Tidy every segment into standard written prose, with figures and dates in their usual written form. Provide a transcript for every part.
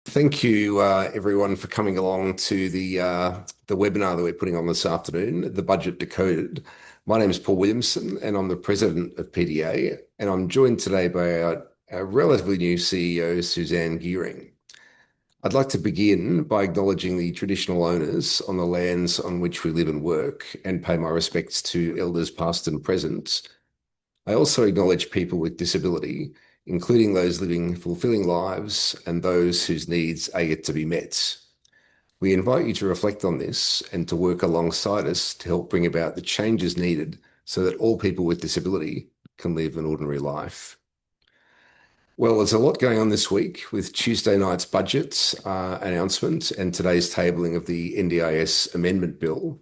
Thank you, everyone, for coming along to the webinar that we're putting on this afternoon, the Budget Decoded. My name is Paul Williamson, and I'm the president of PDA, and I'm joined today by our relatively new CEO, Suzanne Gearing. I'd like to begin by acknowledging the traditional owners on the lands on which we live and work, and pay my respects to elders past and present. I also acknowledge people with disability, including those living fulfilling lives and those whose needs are yet to be met. We invite you to reflect on this and to work alongside us to help bring about the changes needed so that all people with disability can live an ordinary life. Well, there's a lot going on this week with Tuesday night's budget announcement and today's tabling of the NDIS amendment bill.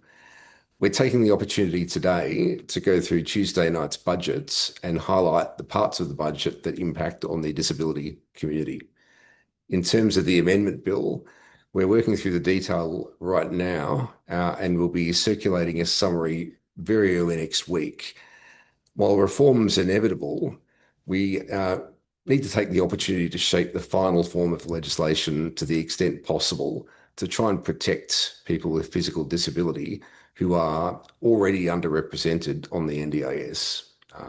We're taking the opportunity today to go through Tuesday night's budget and highlight the parts of the budget that impact on the disability community. In terms of the amendment bill, we're working through the detail right now and we'll be circulating a summary very early next week. While reform's inevitable, we need to take the opportunity to shape the final form of legislation to the extent possible to try and protect people with physical disability who are already underrepresented on the NDIS.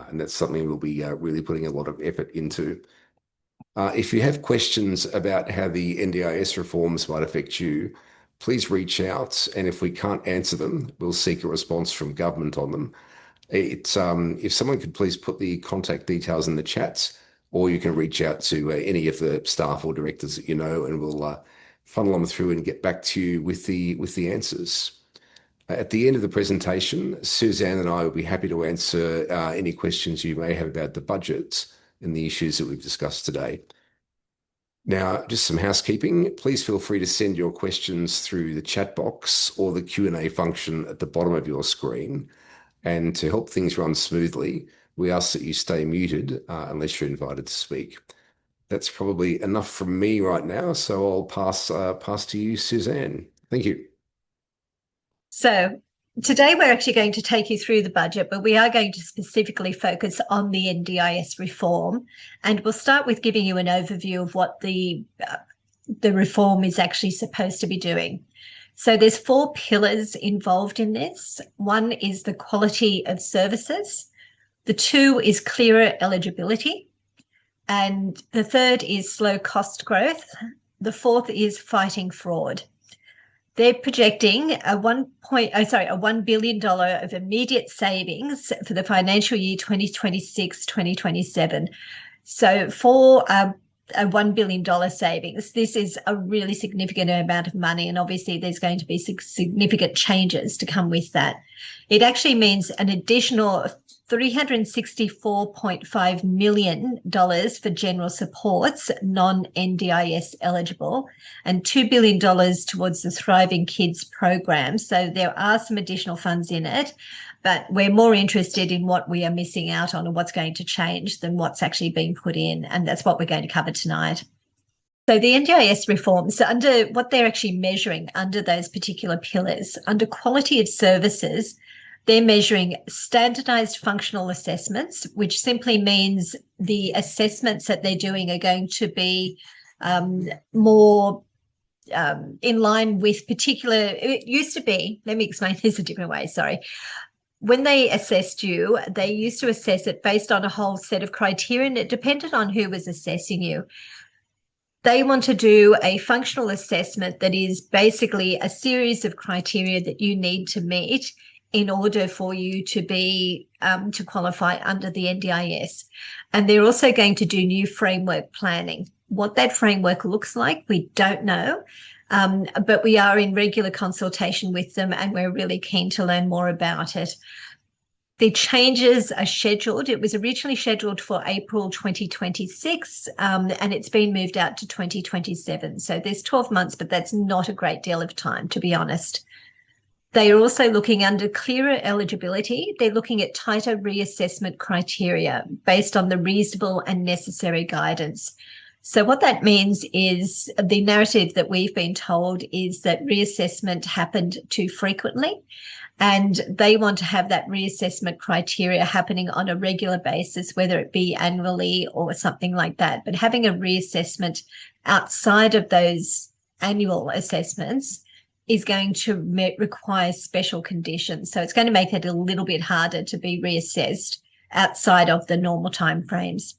And that's something we'll be really putting a lot of effort into. If you have questions about how the NDIS reforms might affect you, please reach out. And if we can't answer them, we'll seek a response from government on them. If someone could please put the contact details in the chat, or you can reach out to any of the staff or directors that you know, and we'll funnel them through and get back to you with the answers. At the end of the presentation, Suzanne and I will be happy to answer any questions you may have about the budget and the issues that we've discussed today. Now, just some housekeeping. Please feel free to send your questions through the chat box or the Q&A function at the bottom of your screen. And to help things run smoothly, we ask that you stay muted unless you're invited to speak. That's probably enough from me right now, so I'll pass to you, Suzanne. Thank you. So today we're actually going to take you through the budget, but we are going to specifically focus on the NDIS reform. And we'll start with giving you an overview of what the reform is actually supposed to be doing. So there's 4 pillars involved in this. One is the quality of services. The 2 is clearer eligibility. And the 3rd is slow cost growth. The 4th is fighting fraud. They're projecting a $1 billion of immediate savings for the financial year 2026-2027. So for a $1 billion savings, this is a really significant amount of money, and obviously there's going to be significant changes to come with that. It actually means an additional $364.5 million for general supports, non-NDIS eligible, and $2 billion towards the Thriving Kids program. So there are some additional funds in it, but we're more interested in what we are missing out on and what's going to change than what's actually being put in, and that's what we're going to cover tonight. So the NDIS reforms, under what they're actually measuring under those particular pillars, under quality of services, they're measuring standardized functional assessments, which simply means the assessments that they're doing are going to be more in line with particular, it used to be, let me explain this a different way, sorry. When they assessed you, they used to assess it based on a whole set of criteria, and it depended on who was assessing you. They want to do a functional assessment that is basically a series of criteria that you need to meet in order for you to be to qualify under the NDIS. And they're also going to do new framework planning. What that framework looks like, we don't know, but we are in regular consultation with them, and we're really keen to learn more about it. The changes are scheduled. It was originally scheduled for April 2026, and it's been moved out to 2027. So there's 12 months, but that's not a great deal of time, to be honest. They are also looking under clearer eligibility. They're looking at tighter reassessment criteria based on the reasonable and necessary guidance. So what that means is the narrative that we've been told is that reassessment happened too frequently, and they want to have that reassessment criteria happening on a regular basis, whether it be annually or something like that. But having a reassessment outside of those annual assessments is going to require special conditions. So it's going to make it a little bit harder to be reassessed outside of the normal timeframes.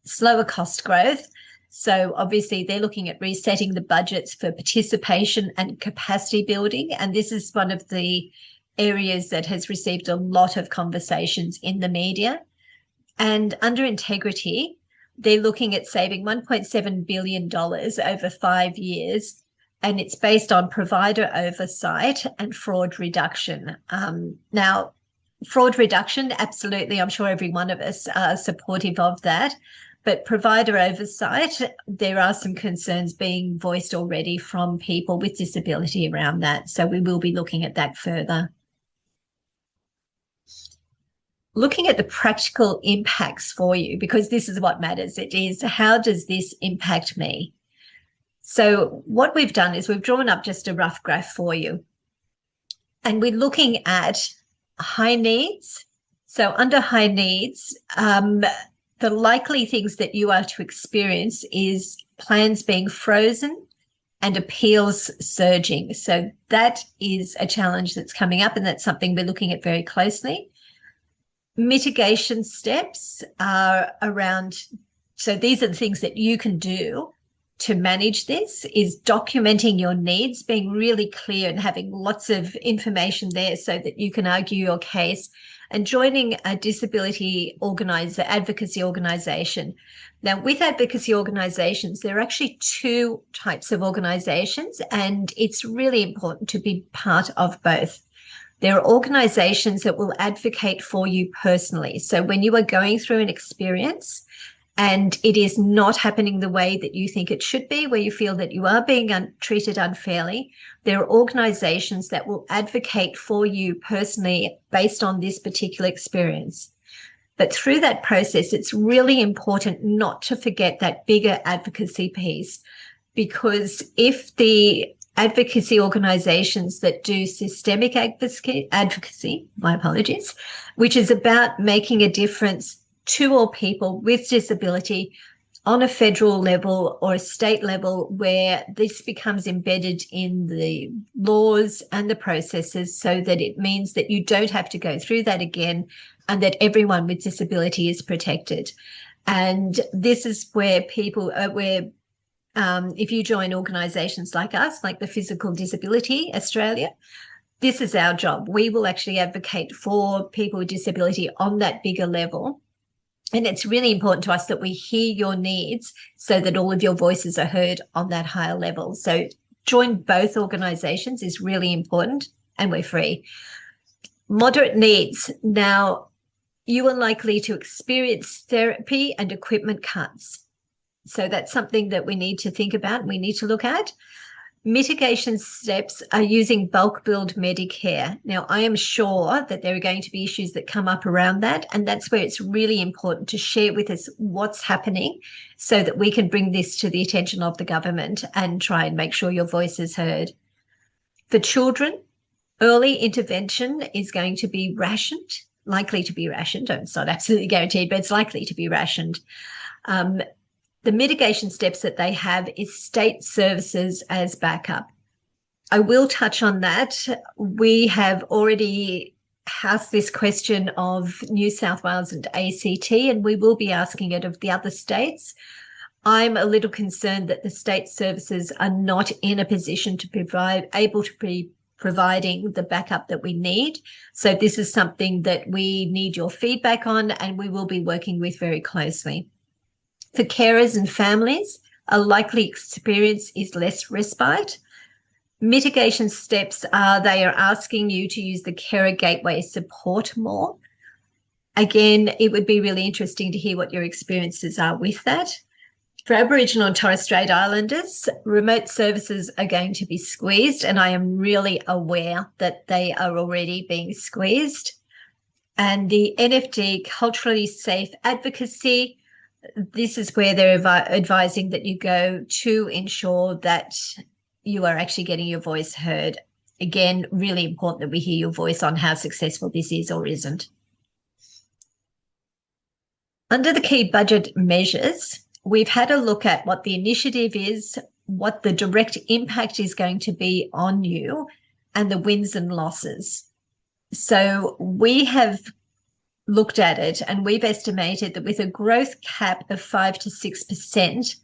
Slower cost growth. So obviously they're looking at resetting the budgets for participation and capacity building. And this is one of the areas that has received a lot of conversations in the media. And under integrity, they're looking at saving $1.7 billion over 5 years, and it's based on provider oversight and fraud reduction. Now, fraud reduction, absolutely, I'm sure every one of us are supportive of that. But provider oversight, there are some concerns being voiced already from people with disability around that. So we will be looking at that further. Looking at the practical impacts for you, because this is what matters. It is, how does this impact me? So what we've done is we've drawn up just a rough graph for you. And we're looking at high needs. So under high needs, the likely things that you are to experience is plans being frozen and appeals surging. So that is a challenge that's coming up, and that's something we're looking at very closely. Mitigation steps are around, so these are the things that you can do to manage this, is documenting your needs, being really clear and having lots of information there so that you can argue your case, and joining a disability advocacy organisation. Now, with advocacy organisations, there are actually two types of organisations, and it's really important to be part of both. There are organisations that will advocate for you personally. So when you are going through an experience and it is not happening the way that you think it should be, where you feel that you are being treated unfairly, there are organisations that will advocate for you personally based on this particular experience. But through that process, it's really important not to forget that bigger advocacy piece, because if the advocacy organisations that do systemic advocacy, my apologies, which is about making a difference to all people with disability on a federal level or a state level, where this becomes embedded in the laws and the processes, so that it means that you don't have to go through that again, and that everyone with disability is protected. And this is where people if you join organisations like us, like the Physical Disability Australia, this is our job. We will actually advocate for people with disability on that bigger level. And it's really important to us that we hear your needs so that all of your voices are heard on that higher level. So join both organisations is really important, and we're free. Moderate needs. Now, you are likely to experience therapy and equipment cuts. So that's something that we need to think about and we need to look at. Mitigation steps are using bulk billed Medicare. Now, I am sure that there are going to be issues that come up around that, and that's where it's really important to share with us what's happening so that we can bring this to the attention of the government and try and make sure your voice is heard. For children, early intervention is going to be rationed, likely to be rationed. It's not absolutely guaranteed, but it's likely to be rationed. The mitigation steps that they have is state services as backup. I will touch on that. We have already asked this question of New South Wales and ACT, and we will be asking it of the other states. I'm a little concerned that the state services are not in a position to able to be providing the backup that we need. So this is something that we need your feedback on, and we will be working with very closely. For carers and families, a likely experience is less respite. Mitigation steps they are asking you to use the Carer Gateway support more. Again, it would be really interesting to hear what your experiences are with that. For Aboriginal and Torres Strait Islanders, remote services are going to be squeezed, and I am really aware that they are already being squeezed. And the NFD, culturally safe advocacy, this is where they're advising that you go to ensure that you are actually getting your voice heard. Again, really important that we hear your voice on how successful this is or isn't. Under the key budget measures, we've had a look at what the initiative is, what the direct impact is going to be on you, and the wins and losses. So we have looked at it, and we've estimated that with a growth cap of 5 to 6%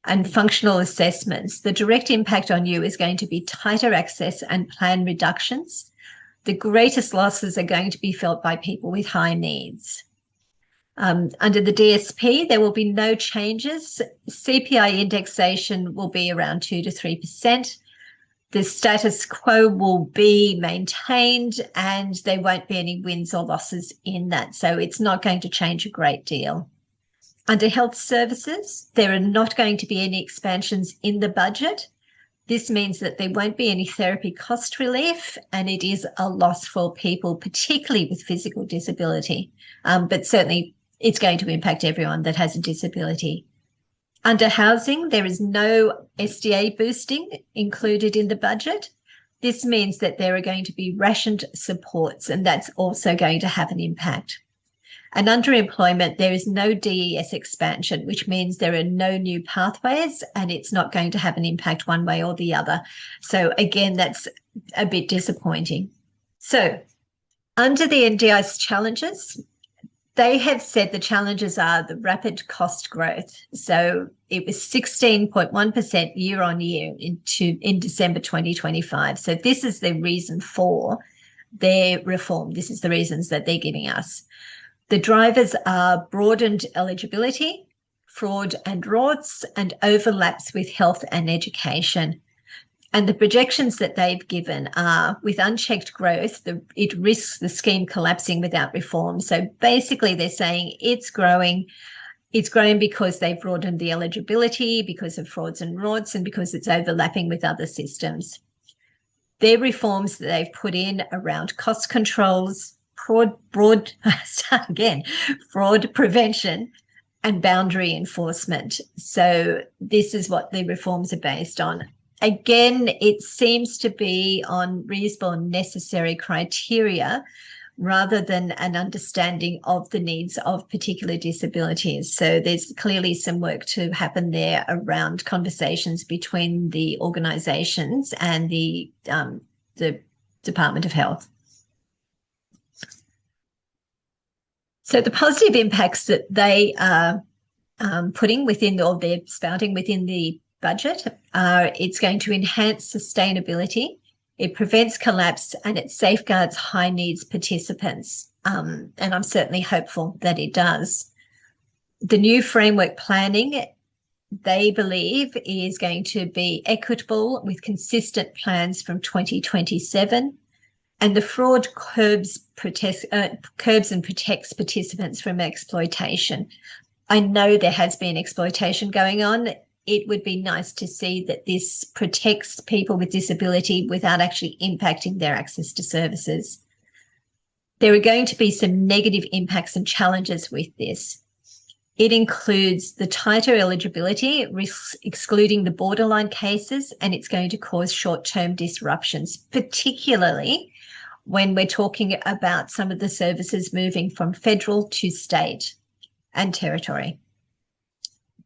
and functional assessments, the direct impact on you is going to be tighter access and plan reductions. The greatest losses are going to be felt by people with high needs. Under the DSP, there will be no changes. CPI indexation will be around 2 to 3%. The status quo will be maintained, and there won't be any wins or losses in that. So it's not going to change a great deal. Under health services, there are not going to be any expansions in the budget. This means that there won't be any therapy cost relief, and it is a loss for people, particularly with physical disability. But certainly it's going to impact everyone that has a disability. Under housing, there is no SDA boosting included in the budget. This means that there are going to be rationed supports, and that's also going to have an impact. And under employment, there is no DES expansion, which means there are no new pathways, and it's not going to have an impact one way or the other. So again, that's a bit disappointing. So under the NDIS challenges, they have said the challenges are the rapid cost growth. So it was 16.1% year on year in December 2025. So this is the reason for their reform. This is the reasons that they're giving us. The drivers are broadened eligibility, fraud and rorts, and overlaps with health and education. And the projections that they've given are, with unchecked growth, it risks the scheme collapsing without reform. So basically they're saying it's growing. It's growing because they've broadened the eligibility, because of frauds and rorts, and because it's overlapping with other systems. Their reforms that they've put in around cost controls, fraud prevention, and boundary enforcement. So this is what the reforms are based on. Again, it seems to be on reasonable and necessary criteria rather than an understanding of the needs of particular disabilities. So there's clearly some work to happen there around conversations between the organisations and the Department of Health. So the positive impacts that they are putting within, or they're spouting within the budget, are it's going to enhance sustainability, it prevents collapse, and it safeguards high needs participants. And I'm certainly hopeful that it does. The new framework planning, they believe, is going to be equitable with consistent plans from 2027. And the fraud curbs and protects participants from exploitation. I know there has been exploitation going on. It would be nice to see that this protects people with disability without actually impacting their access to services. There are going to be some negative impacts and challenges with this. It includes the tighter eligibility, risks excluding the borderline cases, and it's going to cause short-term disruptions, particularly when we're talking about some of the services moving from federal to state and territory.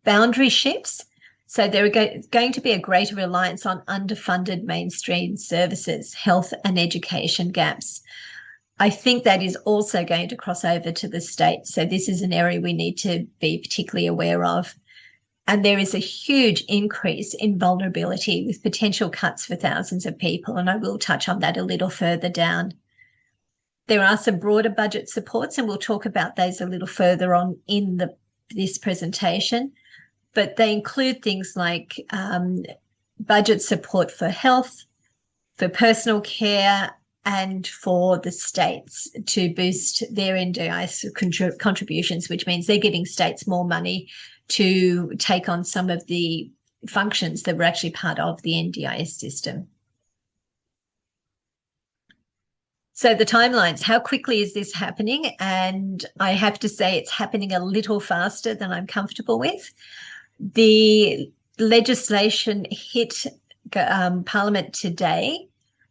Boundary shifts. So there are going to be a greater reliance on underfunded mainstream services, health and education gaps. I think that is also going to cross over to the state. So this is an area we need to be particularly aware of. And there is a huge increase in vulnerability with potential cuts for thousands of people. And I will touch on that a little further down. There are some broader budget supports, and we'll talk about those a little further on in this presentation. But they include things like budget support for health, for personal care, and for the states to boost their NDIS contributions, which means they're giving states more money to take on some of the functions that were actually part of the NDIS system. So the timelines, how quickly is this happening? And I have to say it's happening a little faster than I'm comfortable with. The legislation hit Parliament today,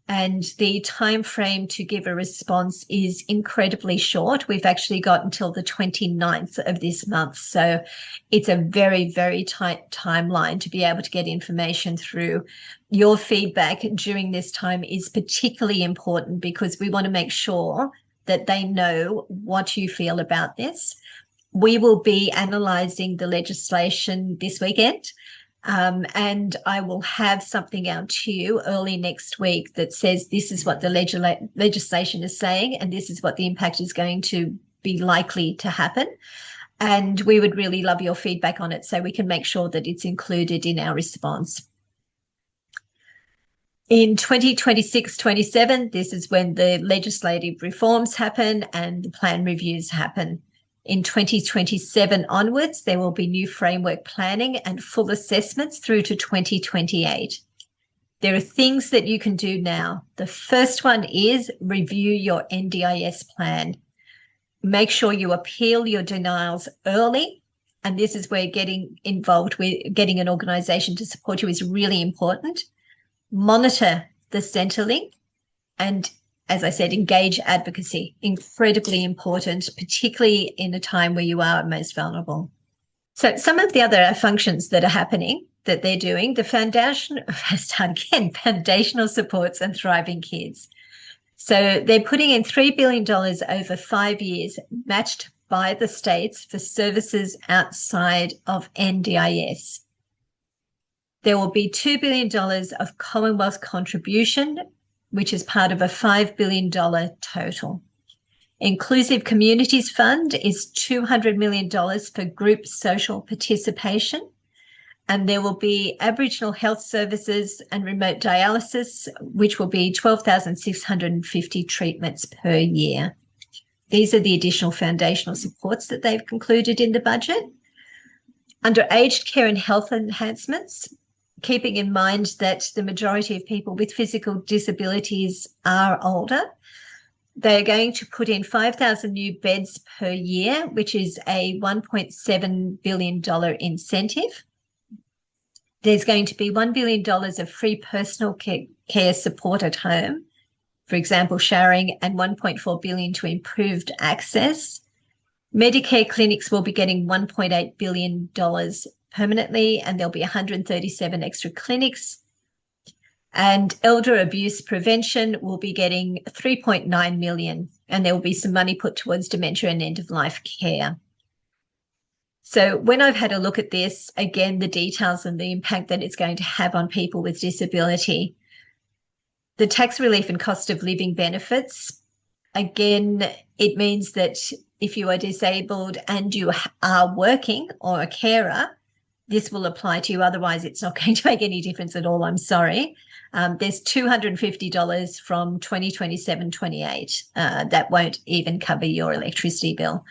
and the time frame to give a response is incredibly short. We've actually got until the 29th of this month. So it's a very, very tight timeline to be able to get information through. Your feedback during this time is particularly important because we want to make sure that they know what you feel about this. We will be analysing the legislation this weekend. And I will have something out to you early next week that says this is what the legislation is saying and this is what the impact is going to be likely to happen. And we would really love your feedback on it so we can make sure that it's included in our response. In 2026-27, this is when the legislative reforms happen and the plan reviews happen. In 2027 onwards, there will be new framework planning and full assessments through to 2028. There are things that you can do now. The first one is review your NDIS plan. Make sure you appeal your denials early. And this is where getting involved with getting an organisation to support you is really important. Monitor the Centrelink and, as I said, engage advocacy, incredibly important, particularly in a time where you are most vulnerable. So some of the other functions that are happening, that they're doing, the foundational supports and thriving kids. So they're putting in $3 billion over 5 years, matched by the states for services outside of NDIS. There will be $2 billion of Commonwealth contribution, which is part of a $5 billion total. Inclusive Communities Fund is $200 million for group social participation. And there will be Aboriginal health services and remote dialysis, which will be 12,650 treatments per year. These are the additional foundational supports that they've concluded in the budget. Under aged care and health enhancements, keeping in mind that the majority of people with physical disabilities are older, they're going to put in 5,000 new beds per year, which is a $1.7 billion incentive. There's going to be $1 billion of free personal care support at home, for example, showering, and $1.4 billion to improved access. Medicare clinics will be getting $1.8 billion permanently, and there'll be 137 extra clinics. And elder abuse prevention will be getting $3.9 million, and there will be some money put towards dementia and end-of-life care. So when I've had a look at this, again, the details and the impact that it's going to have on people with disability, the tax relief and cost of living benefits, again, it means that if you are disabled and you are working or a carer, this will apply to you. Otherwise, it's not going to make any difference at all. I'm sorry. There's $250 from 2027-28. That won't even cover your electricity bill.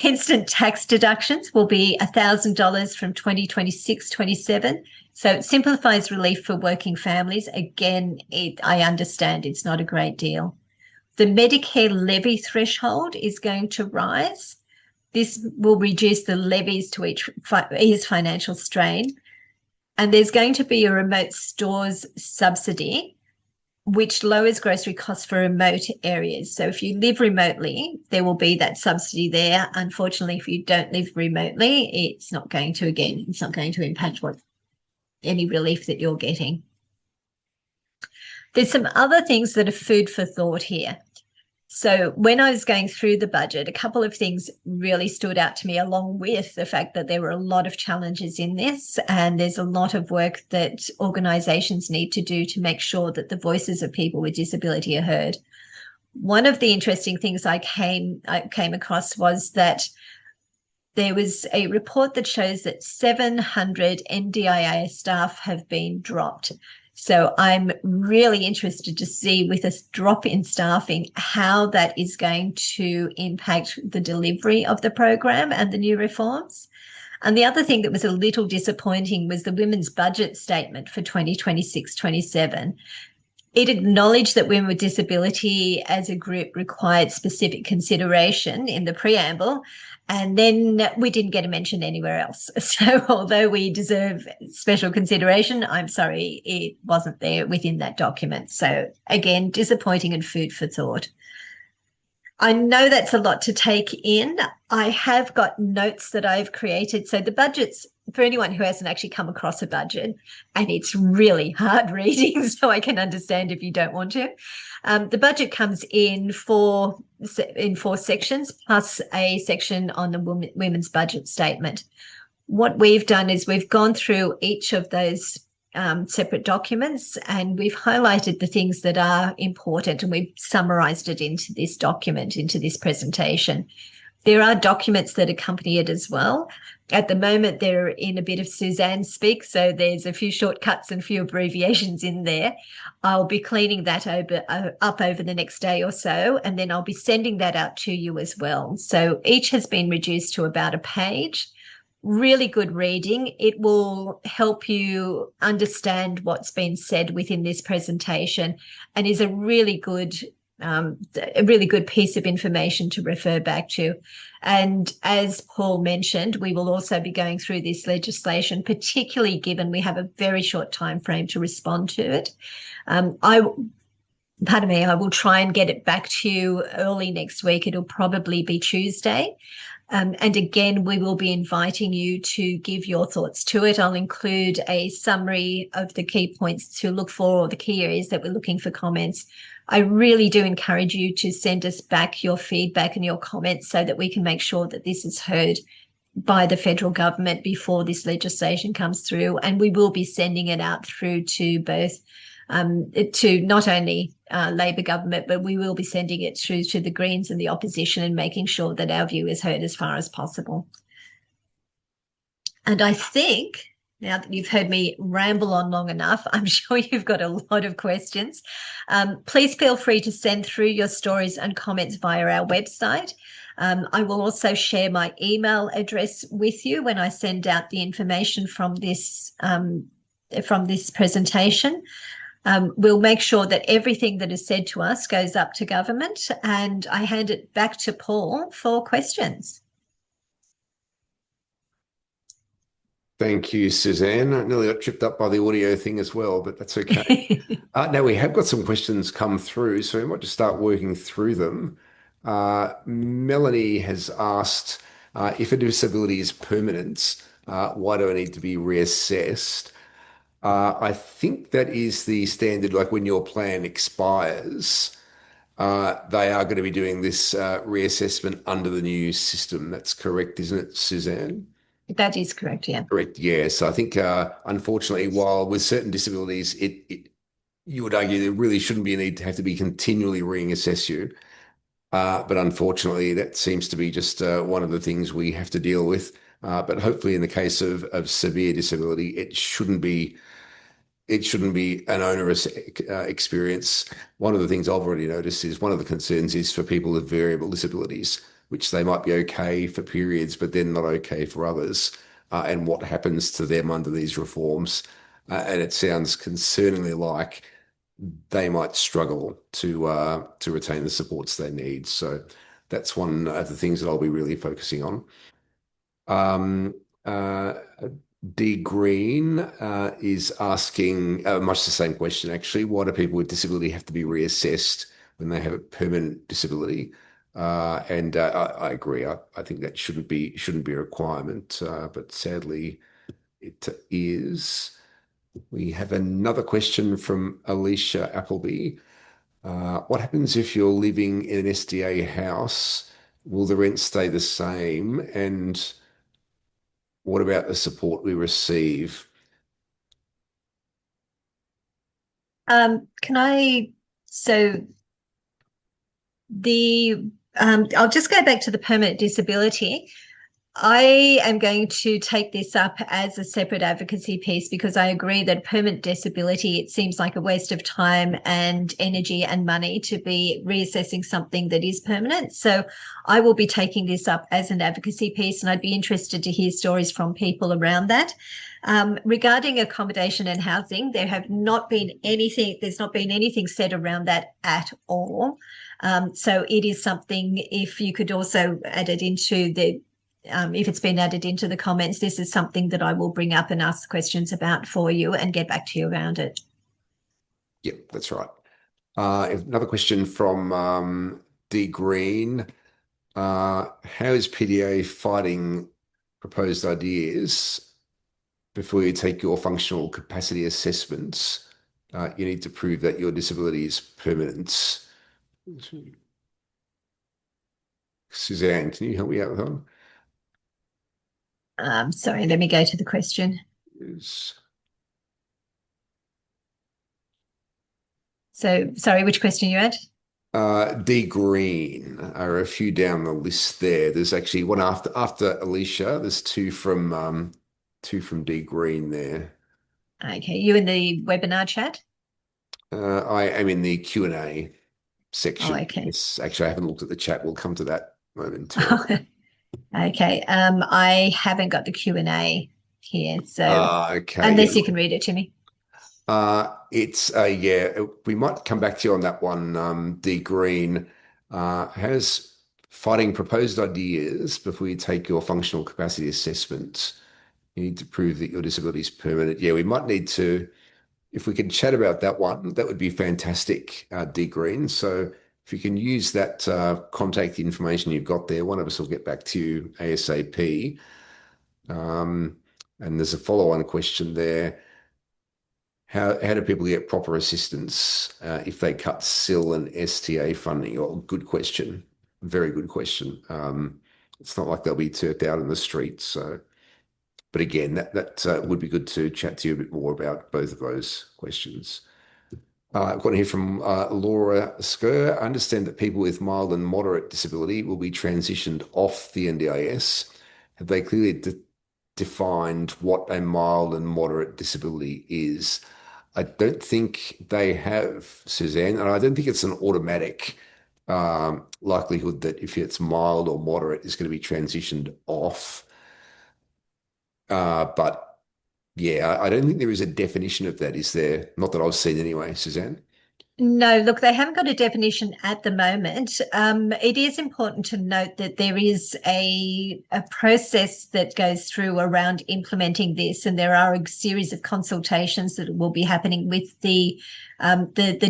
Instant tax deductions will be $1,000 from 2026-27. So it simplifies relief for working families. Again, I understand it's not a great deal. The Medicare levy threshold is going to rise. This will reduce the levies to ease financial strain. And there's going to be a remote stores subsidy, which lowers grocery costs for remote areas. So if you live remotely, there will be that subsidy there. Unfortunately, if you don't live remotely, it's not going to impact any relief that you're getting. There's some other things that are food for thought here. So when I was going through the budget, a couple of things really stood out to me, along with the fact that there were a lot of challenges in this, and there's a lot of work that organisations need to do to make sure that the voices of people with disability are heard. One of the interesting things I came across was that there was a report that shows that 700 NDIS staff have been dropped. So I'm really interested to see, with a drop in staffing, how that is going to impact the delivery of the program and the new reforms. And the other thing that was a little disappointing was the women's budget statement for 2026-27. It acknowledged that women with disability as a group required specific consideration in the preamble, and then we didn't get a mention anywhere else. So although we deserve special consideration, I'm sorry, it wasn't there within that document. So again, disappointing and food for thought. I know that's a lot to take in. I have got notes that I've created. So the budgets, for anyone who hasn't actually come across a budget, and it's really hard reading, so I can understand if you don't want to. The budget comes in four sections, plus a section on the women's budget statement. What we've done is we've gone through each of those separate documents, and we've highlighted the things that are important, and we've summarized it into this document, into this presentation. There are documents that accompany it as well. At the moment, they're in a bit of Suzanne speak, so there's a few shortcuts and a few abbreviations in there. I'll be cleaning that up over the next day or so, and then I'll be sending that out to you as well. So each has been reduced to about a page. Really good reading. It will help you understand what's been said within this presentation, and is a really good piece of information to refer back to. And as Paul mentioned, we will also be going through this legislation, particularly given we have a very short time frame to respond to it. I will try and get it back to you early next week. It'll probably be Tuesday. And again, we will be inviting you to give your thoughts to it. I'll include a summary of the key points to look for, or the key areas that we're looking for comments. I really do encourage you to send us back your feedback and your comments so that we can make sure that this is heard by the federal government before this legislation comes through. And we will be sending it out through to both to not only Labor government, but we will be sending it through to the Greens and the opposition, and making sure that our view is heard as far as possible. And I think, now that you've heard me ramble on long enough, I'm sure you've got a lot of questions. Please feel free to send through your stories and comments via our website. I will also share my email address with you when I send out the information from this presentation. We'll make sure that everything that is said to us goes up to government, and I hand it back to Paul for questions. Thank you, Suzanne. I nearly got tripped up by the audio thing as well, but that's okay. Now, we have got some questions come through, so we might just start working through them. Melanie has asked, if a disability is permanent, why do I need to be reassessed? I think that is the standard, like when your plan expires, they are going to be doing this reassessment under the new system. That's correct, isn't it, Suzanne? That is correct, yeah. Correct, yes. I think, unfortunately, while with certain disabilities, you would argue there really shouldn't be a need to have to be continually reassess you. But unfortunately, that seems to be just one of the things we have to deal with. But hopefully, in the case of severe disability, it shouldn't be an onerous experience. One of the things I've already noticed is one of the concerns is for people with variable disabilities, which they might be okay for periods, but then not okay for others, and what happens to them under these reforms. And it sounds concerningly like they might struggle to retain the supports they need. So that's one of the things that I'll be really focusing on. D Green is asking much the same question, actually. Why do people with disability have to be reassessed when they have a permanent disability? And I agree. I think that shouldn't be a requirement, but sadly it is. We have another question from Alicia Appleby. What happens if you're living in an SDA house? Will the rent stay the same? And what about the support we receive? I'll just go back to the permanent disability. I am going to take this up as a separate advocacy piece, because I agree that permanent disability, it seems like a waste of time and energy and money to be reassessing something that is permanent. So I will be taking this up as an advocacy piece, and I'd be interested to hear stories from people around that. Regarding accommodation and housing, there's not been anything said around that at all. So it is something, if you could also add it into if it's been added into the comments, this is something that I will bring up and ask questions about for you and get back to you around it. Yep, that's right. Another question from D Green. How is PDA fighting proposed ideas? Before you take your functional capacity assessments, you need to prove that your disability is permanent. Suzanne, can you help me out with that? Sorry, let me go to the question. Is, So, sorry, which question you had? D Green are a few down the list there. There's actually one after Alicia. There's two from D Green there. Okay, you in the webinar chat? I am in the Q&A Oh, section. okay. Yes, actually, I haven't looked at the chat. We'll come to that momentarily. Okay. I haven't got the Q&A here, so Okay, yeah. unless you can read it to me. We might come back to you on that one. D Green has fighting proposed ideas before you take your functional capacity assessment. You need to prove that your disability is permanent. Yeah, we might need to, if we can chat about that one, that would be fantastic, D Green. So if you can use that contact information you've got there, one of us will get back to you ASAP. And there's a follow-on question there. How do people get proper assistance if they cut SIL and STA funding? Oh, good question. Very good question. It's not like they'll be turfed out in the streets. So, but again, that would be good to chat to you a bit more about both of those questions. I've got to hear from Laura Skur. I understand that people with mild and moderate disability will be transitioned off the NDIS. Have they clearly defined what a mild and moderate disability is? I don't think they have, Suzanne, and I don't think it's an automatic likelihood that if it's mild or moderate, it's going to be transitioned off. But yeah, I don't think there is a definition of that, is there? Not that I've seen anyway, Suzanne. No, look, they haven't got a definition at the moment. It is important to note that there is a process that goes through around implementing this, and there are a series of consultations that will be happening with the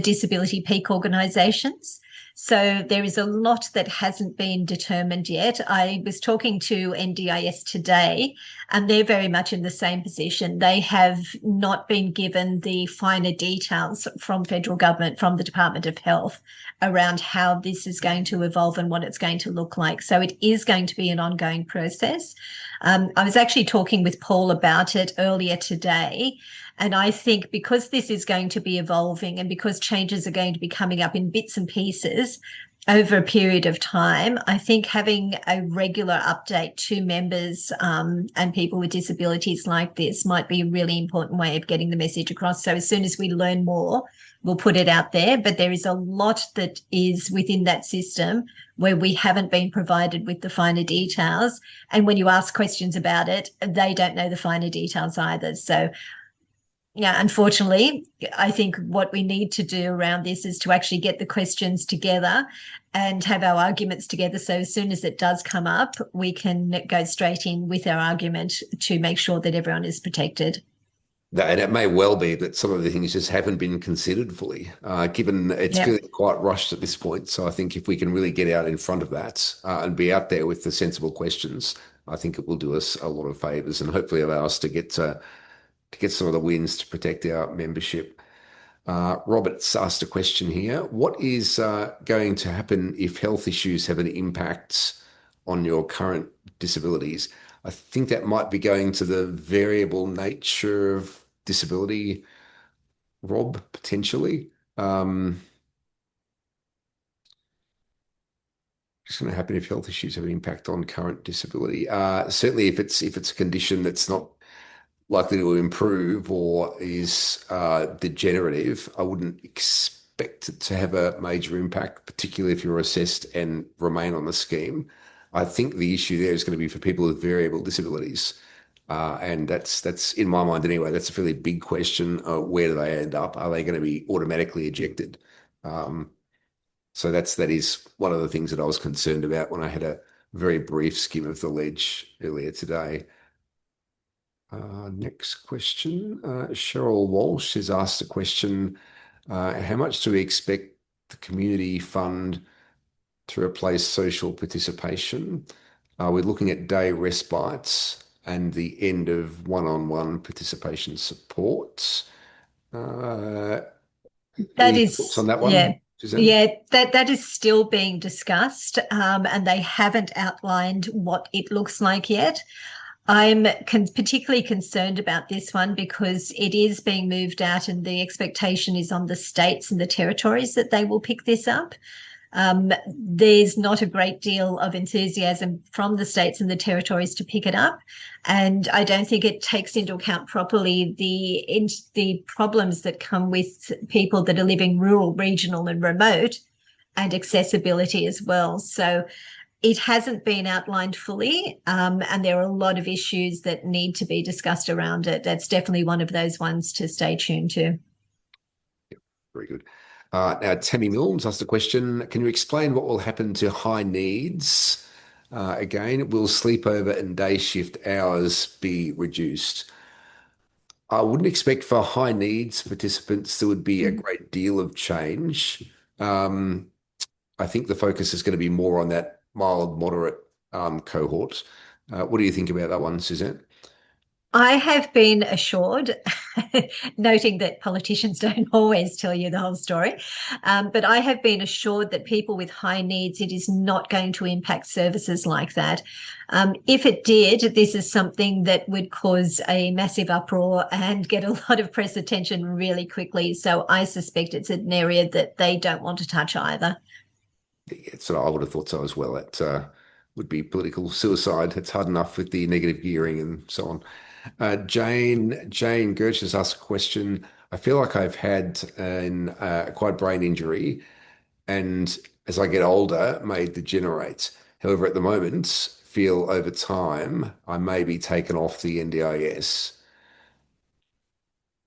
disability peak organisations. So there is a lot that hasn't been determined yet. I was talking to NDIS today, and they're very much in the same position. They have not been given the finer details from federal government, from the Department of Health, around how this is going to evolve and what it's going to look like. So it is going to be an ongoing process. I was actually talking with Paul about it earlier today. And I think because this is going to be evolving and because changes are going to be coming up in bits and pieces over a period of time, I think having a regular update to members and people with disabilities like this might be a really important way of getting the message across. So as soon as we learn more, we'll put it out there. But there is a lot that is within that system where we haven't been provided with the finer details. And when you ask questions about it, they don't know the finer details either. So yeah, unfortunately, I think what we need to do around this is to actually get the questions together and have our arguments together. So as soon as it does come up, we can go straight in with our argument to make sure that everyone is protected. And it may well be that some of the things just haven't been considered fully, given it's Yeah. feeling quite rushed at this point. So I think if we can really get out in front of that and be out there with the sensible questions, I think it will do us a lot of favors and hopefully allow us to get some of the wins to protect our membership. Robert's asked a question here. What is going to happen if health issues have an impact on your current disabilities? I think that might be going to the variable nature of disability, Rob, potentially. What's going to happen if health issues have an impact on current disability? Certainly, if it's a condition that's not likely to improve or is degenerative, I wouldn't expect it to have a major impact, particularly if you're assessed and remain on the scheme. I think the issue there is going to be for people with variable disabilities. And that's in my mind anyway. That's a fairly big question. Where do they end up? Are they going to be automatically ejected? Um, so that is one of the things that I was concerned about when I had a very brief skim of the ledge earlier today. Next question. Cheryl Walsh has asked a question. How much do we expect the community fund to replace social participation? We're looking at day respites and the end of one-on-one participation supports. Uh, That any thoughts on is, that yeah, one, Suzanne? yeah, that is still being discussed, and they haven't outlined what it looks like yet. I'm particularly concerned about this one because it is being moved out, and the expectation is on the states and the territories that they will pick this up. There's not a great deal of enthusiasm from the states and the territories to pick it up, and I don't think it takes into account properly the problems that come with people that are living rural, regional, and remote, and accessibility as well. So it hasn't been outlined fully, and there are a lot of issues that need to be discussed around it. That's definitely one of those ones to stay tuned to. Very good. Now, Tammy Milnes asked a question. Can you explain what will happen to high needs? Again, will sleepover and day shift hours be reduced? I wouldn't expect for high needs participants there would be a great deal of change. Um, I think the focus is going to be more on that mild, moderate cohort. What do you think about that one, Suzanne? I have been assured, noting that politicians don't always tell you the whole story, but I have been assured that people with high needs, it is not going to impact services like that. If it did, this is something that would cause a massive uproar and get a lot of press attention really quickly. So I suspect it's an area that they don't want to touch either. So I would have thought so as well. It would be political suicide. It's hard enough with the negative gearing and so on. Jane Gersh has asked a question. I feel like I've had an acquired brain injury, and as I get older, may degenerate. However, at the moment, feel over time I may be taken off the NDIS.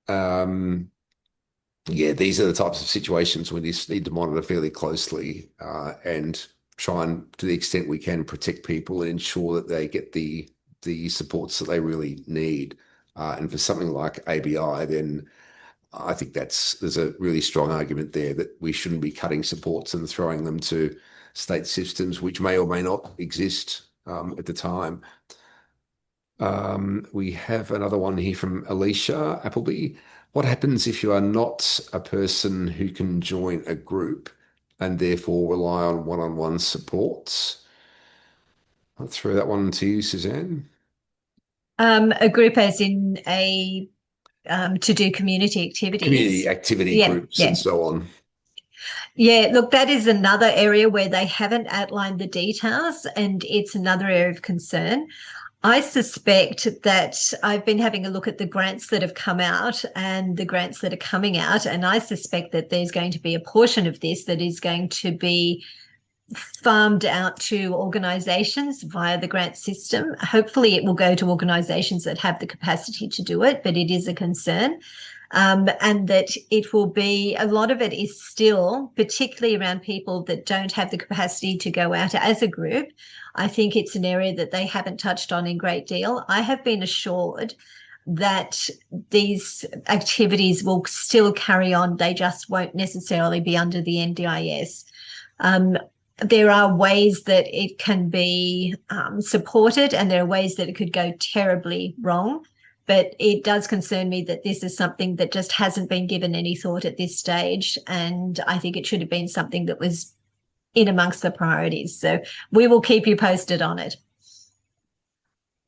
Um, yeah, these are the types of situations we just need to monitor fairly closely and try and, to the extent we can, protect people and ensure that they get the supports that they really need. And for something like ABI, then I think there's a really strong argument there that we shouldn't be cutting supports and throwing them to state systems which may or may not exist at the time. We have another one here from Alicia Appleby. What happens if you are not a person who can join a group and therefore rely on one-on-one supports? I'll throw that one to you, Suzanne. A group as in a to do community Community activities. activity Yeah, groups yeah. and so on. Yeah, look, that is another area where they haven't outlined the details, and it's another area of concern. I suspect that I've been having a look at the grants that have come out and the grants that are coming out, and I suspect that there's going to be a portion of this that is going to be farmed out to organisations via the grant system. Hopefully, it will go to organisations that have the capacity to do it, but it is a concern. And that it will be a lot of it is still, particularly around people that don't have the capacity to go out as a group. I think it's an area that they haven't touched on in great deal. I have been assured that these activities will still carry on. They just won't necessarily be under the NDIS. There are ways that it can be supported, and there are ways that it could go terribly wrong. But it does concern me that this is something that just hasn't been given any thought at this stage. And I think it should have been something that was in amongst the priorities. So we will keep you posted on it.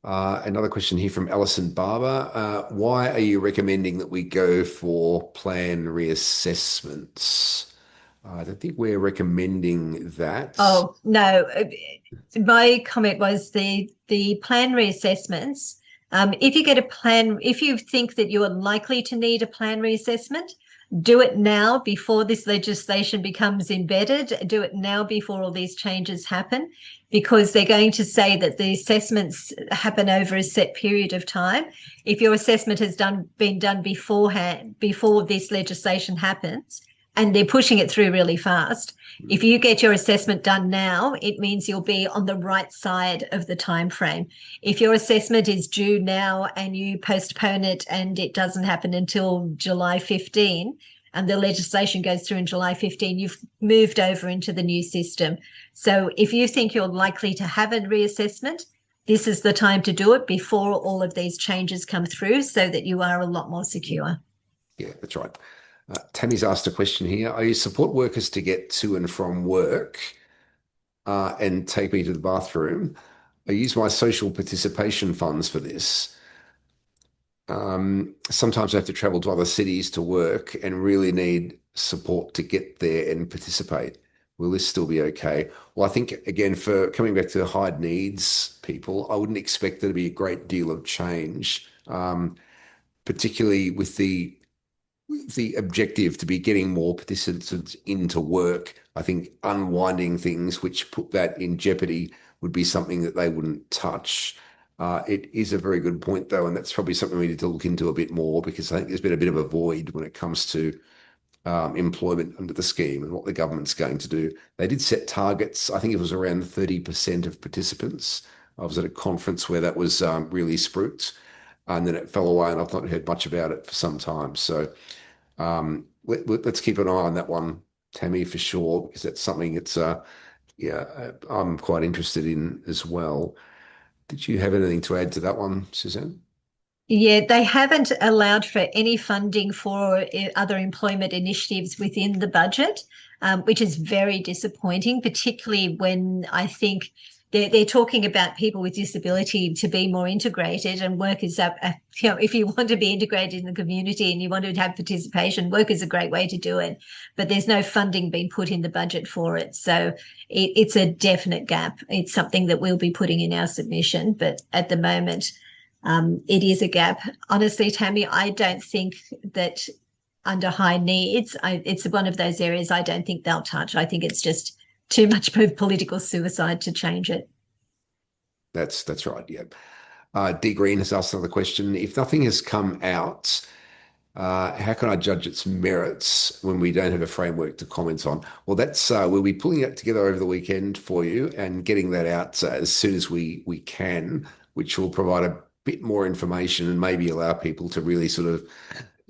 Another question here from Alison Barber. Why are you recommending that we go for plan reassessments? I don't think we're recommending that. Oh, no. My comment was the plan reassessments If you get a plan, if you think that you are likely to need a plan reassessment, do it now before this legislation becomes embedded. Do it now before all these changes happen, because they're going to say that the assessments happen over a set period of time. If your assessment has been done beforehand, before this legislation happens, and they're pushing it through really fast, if you get your assessment done now, it means you'll be on the right side of the time frame. If your assessment is due now and you postpone it and it doesn't happen until July 15, and the legislation goes through in July 15, you've moved over into the new system. So if you think you're likely to have a reassessment, this is the time to do it before all of these changes come through, so that you are a lot more secure. Yeah, that's right. Tammy's asked a question here. I use support workers to get to and from work and take me to the bathroom. I use my social participation funds for this. Sometimes I have to travel to other cities to work and really need support to get there and participate. Will this still be okay? Well, I think, again, for coming back to high needs people, I wouldn't expect there to be a great deal of change, particularly with the objective to be getting more participants into work. I think unwinding things which put that in jeopardy would be something that they wouldn't touch. It is a very good point, though, and that's probably something we need to look into a bit more, because I think there's been a bit of a void when it comes to employment under the scheme and what the government's going to do. They did set targets. I think it was around 30% of participants. I was at a conference where that was really spruiked, and then it fell away, and I've not heard much about it for some time. So let's keep an eye on that one, Tammy, for sure, because that's something I'm quite interested in as well. Did you have anything to add to that one, Suzanne? Yeah, they haven't allowed for any funding for other employment initiatives within the budget, which is very disappointing, particularly when I think they're talking about people with disability to be more integrated, and work is if you want to be integrated in the community and you want to have participation, work is a great way to do it, but there's no funding being put in the budget for it. So it's a definite gap. It's something that we'll be putting in our submission, but at the moment, it is a gap. Honestly, Tammy, I don't think that under high needs, it's one of those areas I don't think they'll touch. I think it's just too much political suicide to change it. That's right. Yeah. D Green has asked another question. If nothing has come out, how can I judge its merits when we don't have a framework to comment on? Well, that's we'll be pulling that together over the weekend for you and getting that out as soon as we can, which will provide a bit more information and maybe allow people to really sort of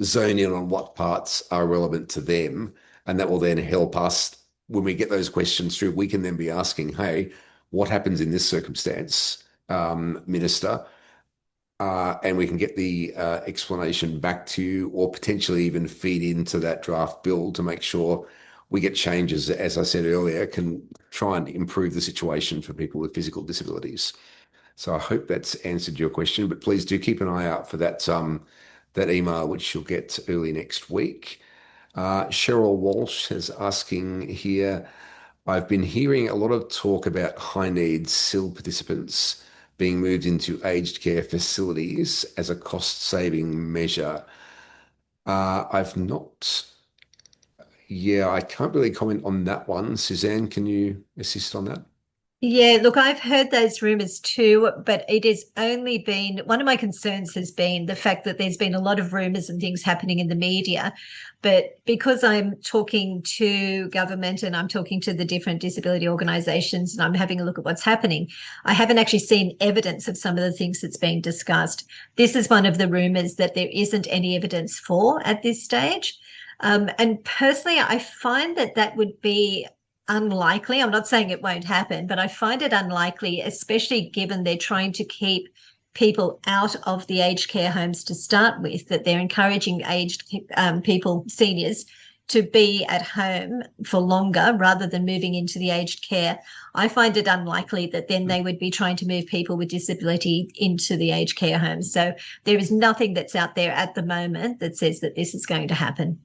zone in on what parts are relevant to them. And that will then help us when we get those questions through. We can then be asking, hey, what happens in this circumstance, Minister? And we can get the explanation back to you, or potentially even feed into that draft bill to make sure we get changes, as I said earlier, can try and improve the situation for people with physical disabilities. So I hope that's answered your question, but please do keep an eye out for that email, which you'll get early next week. Cheryl Walsh is asking here, I've been hearing a lot of talk about high needs SIL participants being moved into aged care facilities as a cost saving measure. I've not, I can't really comment on that one. Suzanne, can you assist on that? Yeah, look, I've heard those rumours too, but it has only been, one of my concerns has been the fact that there's been a lot of rumours and things happening in the media. But because I'm talking to government and I'm talking to the different disability organisations and I'm having a look at what's happening, I haven't actually seen evidence of some of the things that's being discussed. This is one of the rumours that there isn't any evidence for at this stage. And personally, I find that would be unlikely. I'm not saying it won't happen, but I find it unlikely, especially given they're trying to keep people out of the aged care homes to start with, that they're encouraging aged people, seniors, to be at home for longer rather than moving into the aged care. I find it unlikely that then they would be trying to move people with disability into the aged care homes. So there is nothing that's out there at the moment that says that this is going to happen.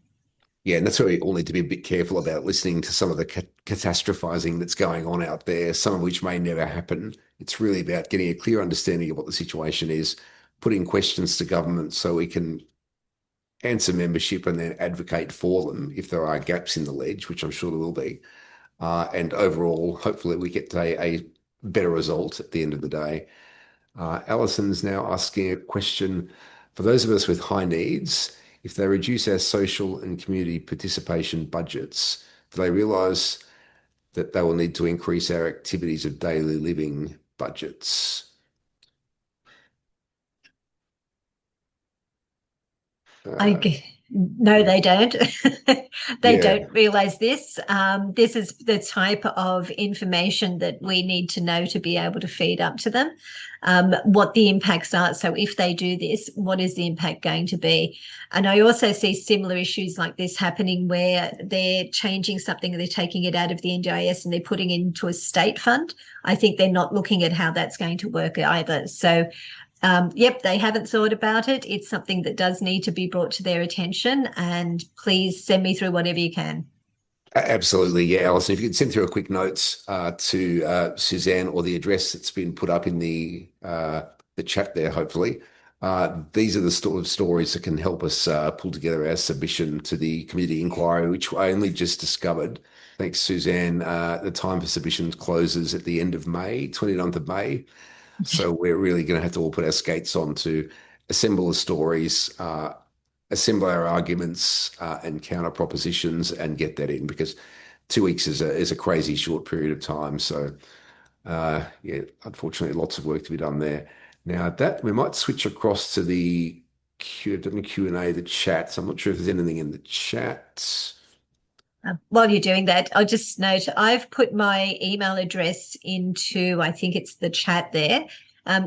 Yeah, and that's why we all need to be a bit careful about listening to some of the catastrophizing that's going on out there, some of which may never happen. It's really about getting a clear understanding of what the situation is putting questions to government so we can answer membership and then advocate for them if there are gaps in the ledge, which I'm sure there will be. And overall, hopefully we get a better result at the end of the day. Alison's now asking a question. For those of us with high needs, if they reduce our social and community participation budgets, do they realise that they will need to increase our activities of daily living budgets? No, they don't. They Yeah, don't realise this. This is the type of information that we need to know to be able to feed up to them, what the impacts are. So if they do this, what is the impact going to be? And I also see similar issues like this happening where they're changing something, they're taking it out of the NDIS and they're putting it into a state fund. I think they're not looking at how that's going to work either. So yep, they haven't thought about it. It's something that does need to be brought to their attention, and please send me through whatever you can. absolutely. Yeah, Alison, if you could send through a quick note to Suzanne or the address that's been put up in the chat there, hopefully. These are the sort of stories that can help us pull together our submission to the committee inquiry, which I only just discovered. Thanks, Suzanne. The time for submissions closes at the end of May, 29th of May. So we're really going to have to all put our skates on to assemble the stories, assemble our arguments and counter propositions and get that in, because 2 weeks is a crazy short period of time. So yeah, unfortunately, lots of work to be done there. Now that we might switch across to the Q&A, the chat. So I'm not sure if there's anything in the chat. While you're doing that, I'll just note I've put my email address into, I think it's the chat there.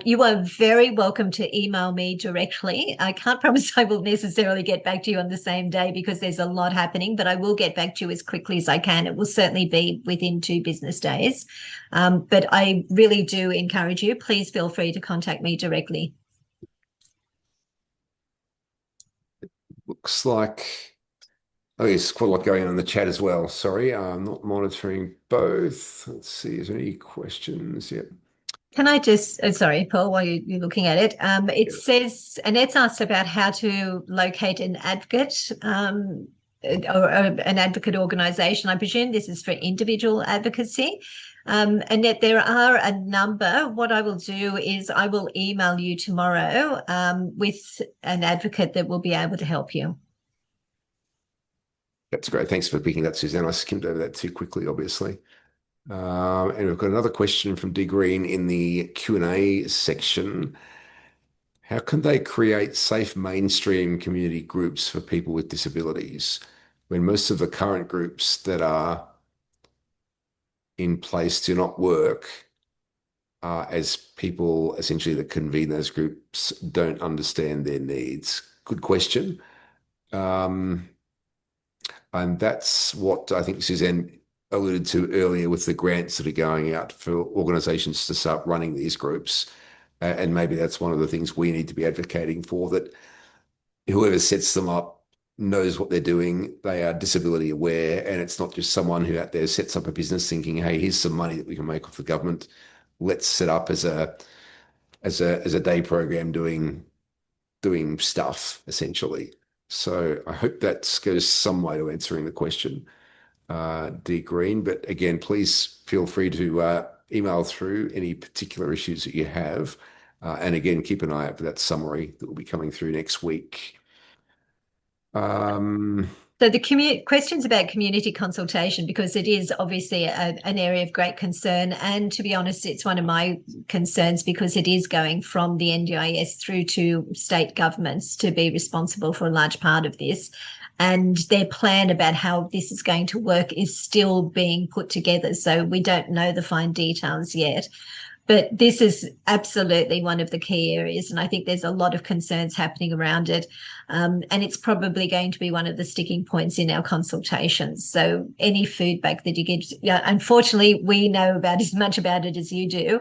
You are very welcome to email me directly. I can't promise I will necessarily get back to you on the same day because there's a lot happening, but I will get back to you as quickly as I can. It will certainly be within 2 business days. But I really do encourage you, please feel free to contact me directly. Looks like, oh yes, quite a lot going on in the chat as well. Sorry, I'm not monitoring both. Let's see, is there any questions? Yep. Can I just, sorry, Paul, while you're looking at it, it says, Annette's asked about how to locate an advocate or an advocate organisation. I presume this is for individual advocacy. Annette, there are a number. What I will do is I will email you tomorrow with an advocate that will be able to help you. That's great. Thanks for picking that, Suzanne. I skimmed over that too quickly, obviously. And we've got another question from D Green in the Q&A section. How can they create safe mainstream community groups for people with disabilities when most of the current groups that are in place do not work, as people essentially that convene those groups don't understand their needs? Good question. And that's what I think Suzanne alluded to earlier with the grants that are going out for organisations to start running these groups. And maybe that's one of the things we need to be advocating for, that whoever sets them up knows what they're doing. They are disability aware, and it's not just someone who out there sets up a business thinking, hey, here's some money that we can make off the government. Let's set up as a day program doing stuff, essentially. So I hope that goes some way to answering the question, D Green. But again, please feel free to email through any particular issues that you have. And again, keep an eye out for that summary that will be coming through next week. So the questions about community consultation, because it is obviously an area of great concern. And to be honest, it's one of my concerns because it is going from the NDIS through to state governments to be responsible for a large part of this. And their plan about how this is going to work is still being put together. So we don't know the fine details yet. But this is absolutely one of the key areas, and I think there's a lot of concerns happening around it. And it's probably going to be one of the sticking points in our consultations. So any feedback that you give, yeah, unfortunately, we know about as much about it as you do.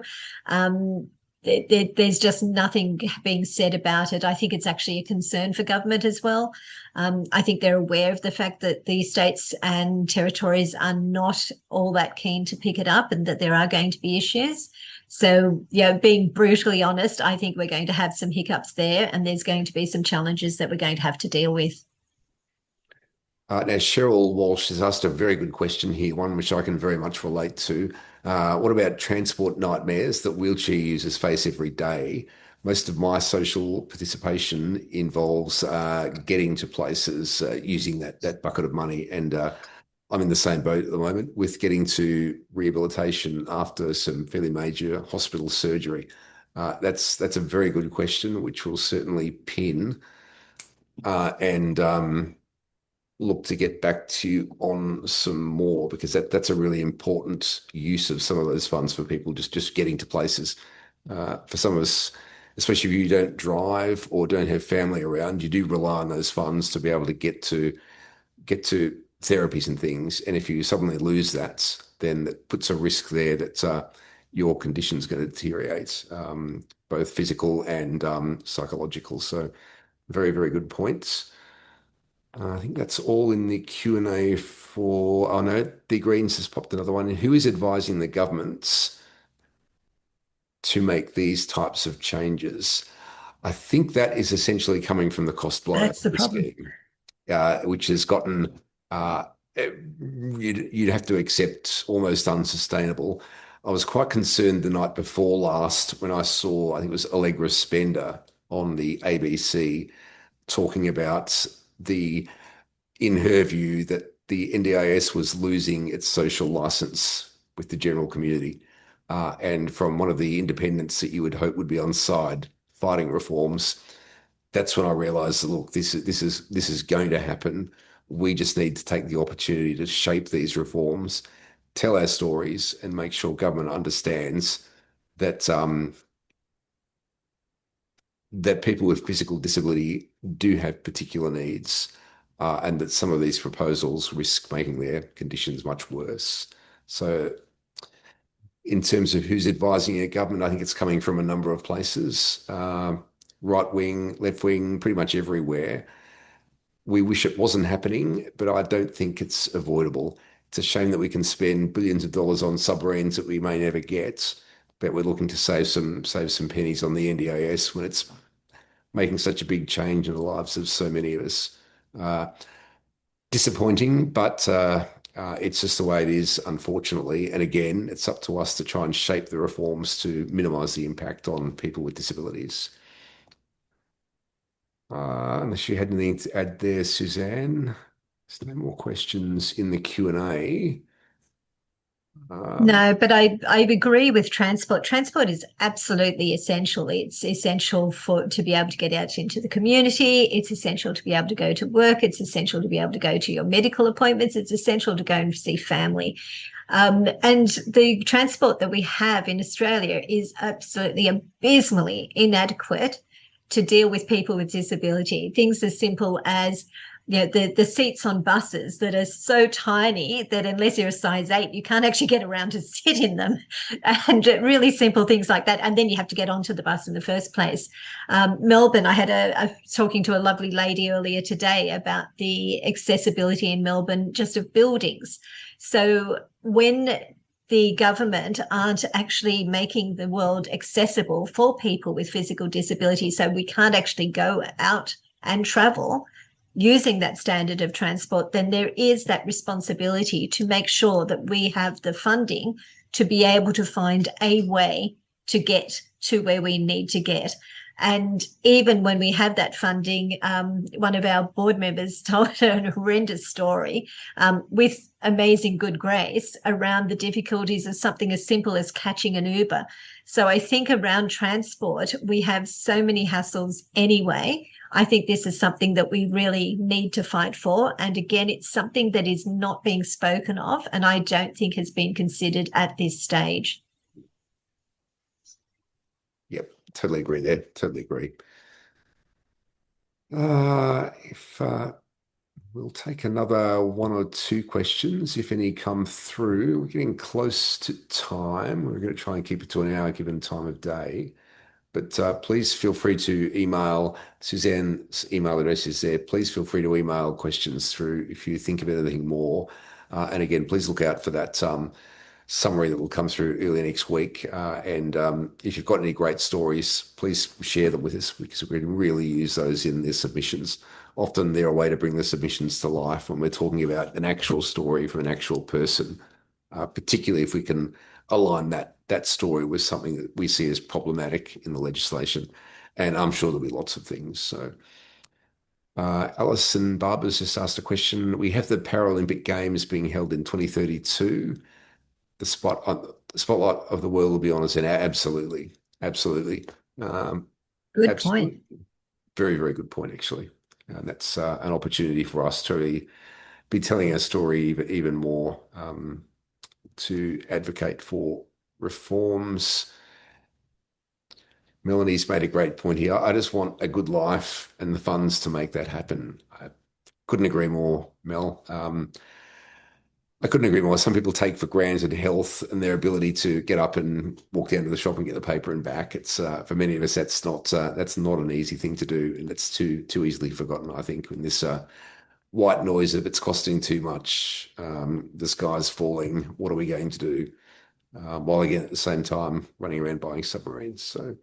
there's just nothing being said about it. I think it's actually a concern for government as well. I think they're aware of the fact that the states and territories are not all that keen to pick it up and that there are going to be issues. So, being brutally honest, I think we're going to have some hiccups there, and there's going to be some challenges that we're going to have to deal with. Now, Cheryl Walsh has asked a very good question here, one which I can very much relate to. What about transport nightmares that wheelchair users face every day? Most of my social participation involves getting to places using that bucket of money, and I'm in the same boat at the moment with getting to rehabilitation after some fairly major hospital surgery. That's a very good question, which we'll certainly pin and look to get back to you on some more, because that's a really important use of some of those funds for people just getting to places. For some of us, especially if you don't drive or don't have family around, you do rely on those funds to be able to get to therapies and things. And if you suddenly lose that, then that puts a risk there that your condition's going to deteriorate, both physical and psychological. So very, very good points. I think that's all in the Q&A for, oh no, the Greens has popped another one. Who is advising the governments to make these types of changes? I think that is essentially coming from the cost That's the blowout problem. scheme, which has gotten, you'd have to accept almost unsustainable. I was quite concerned the night before last when I saw, I think it was Allegra Spender on the ABC talking about in her view, that the NDIS was losing its social license with the general community. And from one of the independents that you would hope would be on side fighting reforms, that's when I realized that, look, this is going to happen. We just need to take the opportunity to shape these reforms, tell our stories, and make sure government understands that that people with physical disability do have particular needs, and that some of these proposals risk making their conditions much worse. So, in terms of who's advising a government, I think it's coming from a number of places, right wing, left wing, pretty much everywhere. We wish it wasn't happening, but I don't think it's avoidable. It's a shame that we can spend billions of dollars on submarines that we may never get, but we're looking to save some pennies on the NDIS when it's making such a big change in the lives of so many of us. Disappointing, but it's just the way it is, unfortunately. And again, it's up to us to try and shape the reforms to minimise the impact on people with disabilities. Unless you had anything to add there, Suzanne. There's no more questions in the Q&A. No, but I agree with transport. Transport is absolutely essential. It's essential to be able to get out into the community. It's essential to be able to go to work. It's essential to be able to go to your medical appointments. It's essential to go and see family. And the transport that we have in Australia is absolutely abysmally inadequate to deal with people with disability. Things as simple as the seats on buses that are so tiny that unless you're a size 8, you can't actually get around to sit in them, and really simple things like that. And then you have to get onto the bus in the first place. Melbourne, I had talking to a lovely lady earlier today about the accessibility in Melbourne just of buildings. So when the government aren't actually making the world accessible for people with physical disability, so we can't actually go out and travel using that standard of transport, then there is that responsibility to make sure that we have the funding to be able to find a way to get to where we need to get. And even when we have that funding, one of our board members told a horrendous story with amazing good grace around the difficulties of something as simple as catching an Uber. So I think around transport, we have so many hassles anyway. I think this is something that we really need to fight for. And again, it's something that is not being spoken of, and I don't think has been considered at this stage. Yep, totally agree there. Totally agree. If we'll take another one or two questions, if any come through. We're getting close to time. We're going to try and keep it to an hour given time of day. But please feel free to email. Suzanne's email address is there. Please feel free to email questions through if you think of anything more. And again, please look out for that summary that will come through early next week. And if you've got any great stories, please share them with us because we can really use those in the submissions. Often they're a way to bring the submissions to life when we're talking about an actual story from an actual person, particularly if we can align that story with something that we see as problematic in the legislation. And I'm sure there'll be lots of things. So Alison Barber's just asked a question. We have the Paralympic Games being held in 2032. The spotlight of the world will be on us, and absolutely, absolutely, Good point. absolutely, very, very good point, actually. And that's an opportunity for us to really be telling our story even more, to advocate for reforms. Melanie's made a great point here. I just want a good life and the funds to make that happen. I couldn't agree more, Mel. I couldn't agree more. Some people take for granted health and their ability to get up and walk down to the shop and get the paper and back. It's for many of us that's not an easy thing to do, and it's too easily forgotten. I think in this white noise of it's costing too much, the sky's falling. What are we going to do? While again at the same time running around buying submarines. So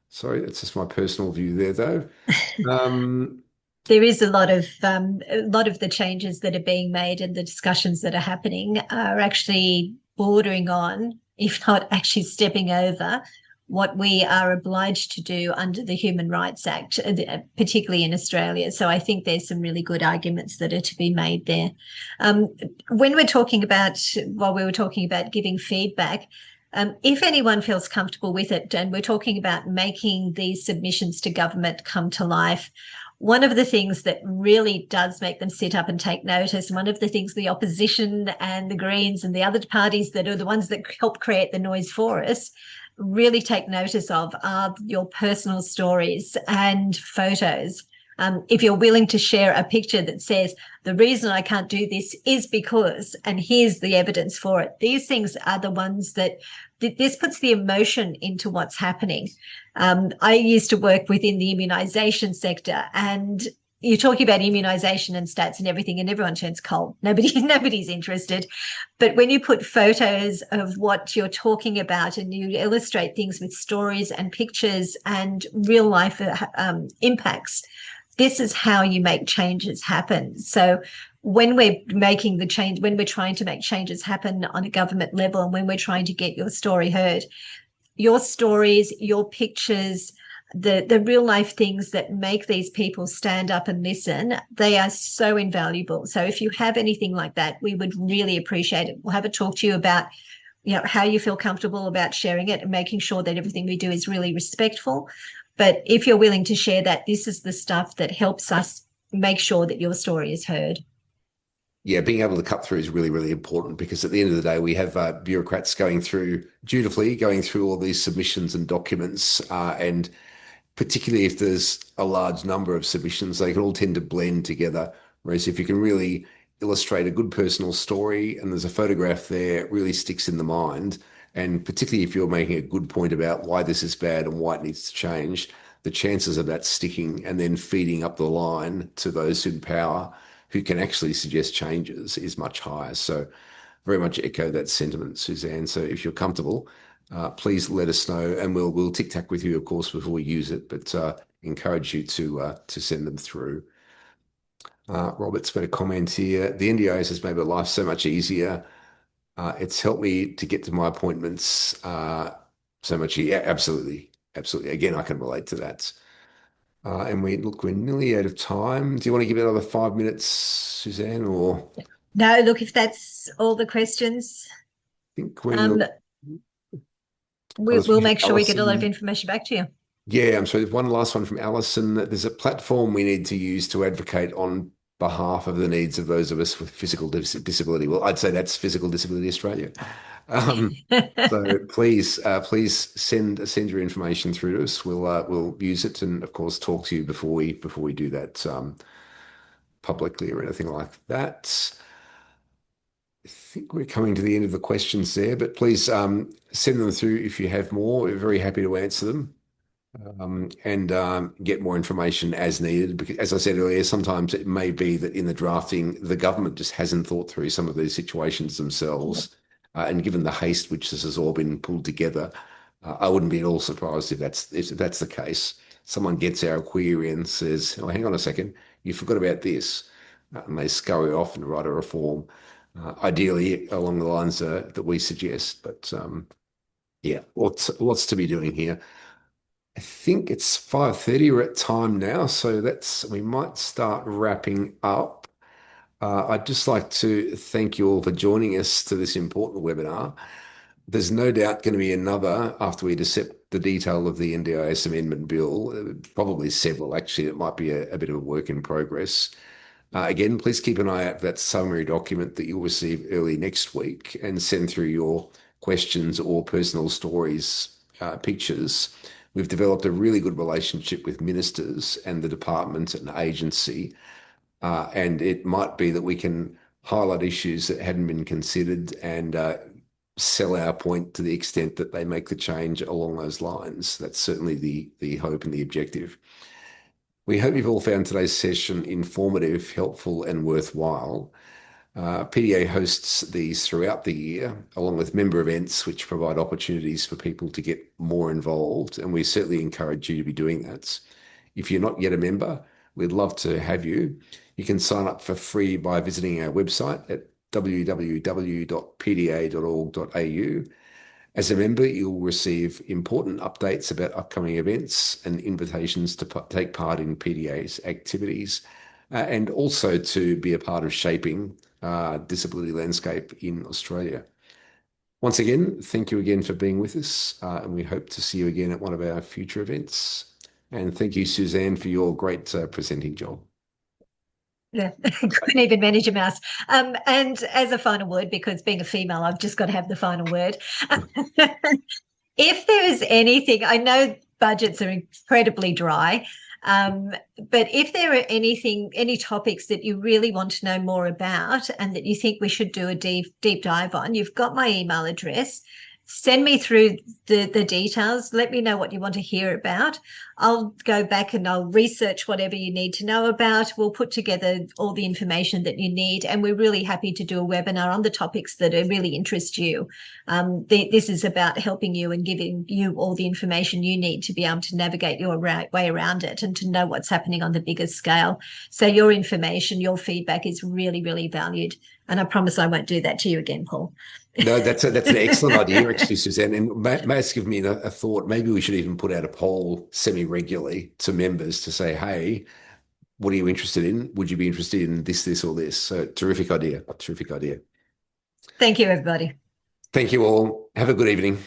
sorry, that's just my personal view there, though. Um, There is a lot of the changes that are being made and the discussions that are happening are actually bordering on, if not actually stepping over, what we are obliged to do under the Human Rights Act, particularly in Australia. So I think there's some really good arguments that are to be made there. When we're talking about, while we were talking about giving feedback, if anyone feels comfortable with it, and we're talking about making these submissions to government come to life, one of the things that really does make them sit up and take notice, one of the things the opposition and the Greens and the other parties that are the ones that help create the noise for us really take notice of are your personal stories and photos. If you're willing to share a picture that says, the reason I can't do this is because, and here's the evidence for it. These things are the ones that this puts the emotion into what's happening. I used to work within the immunisation sector, and you're talking about immunisation and stats and everything, and everyone turns cold. Nobody's interested. But when you put photos of what you're talking about and you illustrate things with stories and pictures and real life impacts, this is how you make changes happen. So when we're making the change, when we're trying to make changes happen on a government level, and when we're trying to get your story heard, your stories, your pictures, the real life things that make these people stand up and listen, they are so invaluable. So if you have anything like that, we would really appreciate it. We'll have a talk to you about, how you feel comfortable about sharing it and making sure that everything we do is really respectful. But if you're willing to share that, this is the stuff that helps us make sure that your story is heard. yeah, being able to cut through is really, really important because at the end of the day, we have bureaucrats dutifully going through all these submissions and documents, and particularly if there's a large number of submissions, they can all tend to blend together. Whereas if you can really illustrate a good personal story and there's a photograph there, it really sticks in the mind. And particularly if you're making a good point about why this is bad and why it needs to change, the chances of that sticking and then feeding up the line to those in power who can actually suggest changes is much higher. So very much echo that sentiment, Suzanne. So if you're comfortable, please let us know, and we'll tic tac with you, of course, before we use it. But encourage you to send them through. Robert's made a comment here. The NDIS has made my life so much easier. It's helped me to get to my appointments so much. Yeah, absolutely, absolutely. Again, I can relate to that. And we're nearly out of time. Do you want to give it another 5 minutes, Suzanne, or? No, look, if that's all the questions, Think we're um, there's we'll make sure we get a lot of Alison. information back to you. Yeah, I'm sorry. One last one from Alison. There's a platform we need to use to advocate on behalf of the needs of those of us with physical disability. Well, I'd say that's Physical Disability Australia. Um, so please send your information through to us. We'll use it and of course talk to you before we do that publicly or anything like that. I think we're coming to the end of the questions there, but please send them through if you have more. We're very happy to answer them. and get more information as needed. Because, as I said earlier, sometimes it may be that in the drafting, the government just hasn't thought through some of these situations themselves. And given the haste which this has all been pulled together, I wouldn't be at all surprised if that's the case. Someone gets our query and says, "Oh, hang on a second, you forgot about this," and they scurry off and write a reform, ideally along the lines that we suggest. But yeah, lots to be doing here. I think it's 5:30. We're at time now, so we might start wrapping up. I'd just like to thank you all for joining us to this important webinar. There's no doubt going to be another after we accept the detail of the NDIS Amendment Bill, probably several actually. It might be a bit of a work in progress. Again, please keep an eye out for that summary document that you'll receive early next week and send through your questions or personal stories, pictures. We've developed a really good relationship with ministers and the department and agency, and it might be that we can highlight issues that hadn't been considered and sell our point to the extent that they make the change along those lines. That's certainly the hope and the objective. We hope you've all found today's session informative, helpful, and worthwhile. PDA hosts these throughout the year, along with member events, which provide opportunities for people to get more involved, and we certainly encourage you to be doing that. If you're not yet a member, we'd love to have you. You can sign up for free by visiting our website at www.pda.org.au. As a member, you'll receive important updates about upcoming events and invitations to take part in PDA's activities, and also to be a part of shaping disability landscape in Australia. Once again, thank you again for being with us, and we hope to see you again at one of our future events. And thank you, Suzanne, for your great presenting job. Yeah, couldn't even manage a mouse. And as a final word, because being a female, I've just got to have the final word. If there is anything, I know budgets are incredibly dry, but if there are any topics that you really want to know more about and that you think we should do a deep dive on, you've got my email address. Send me through the details. Let me know what you want to hear about. I'll go back and I'll research whatever you need to know about. We'll put together all the information that you need, and we're really happy to do a webinar on the topics that really interest you. This is about helping you and giving you all the information you need to be able to navigate your way around it and to know what's happening on the bigger scale. So your information, your feedback is really, really valued. And I promise I won't do that to you again, Paul. No, that's an excellent idea, actually, Suzanne. And may it's given me a thought. Maybe we should even put out a poll semi-regularly to members to say, "Hey, what are you interested in? Would you be interested in this, or this?" So, terrific idea. Terrific idea. Thank you, everybody. Thank you all. Have a good evening.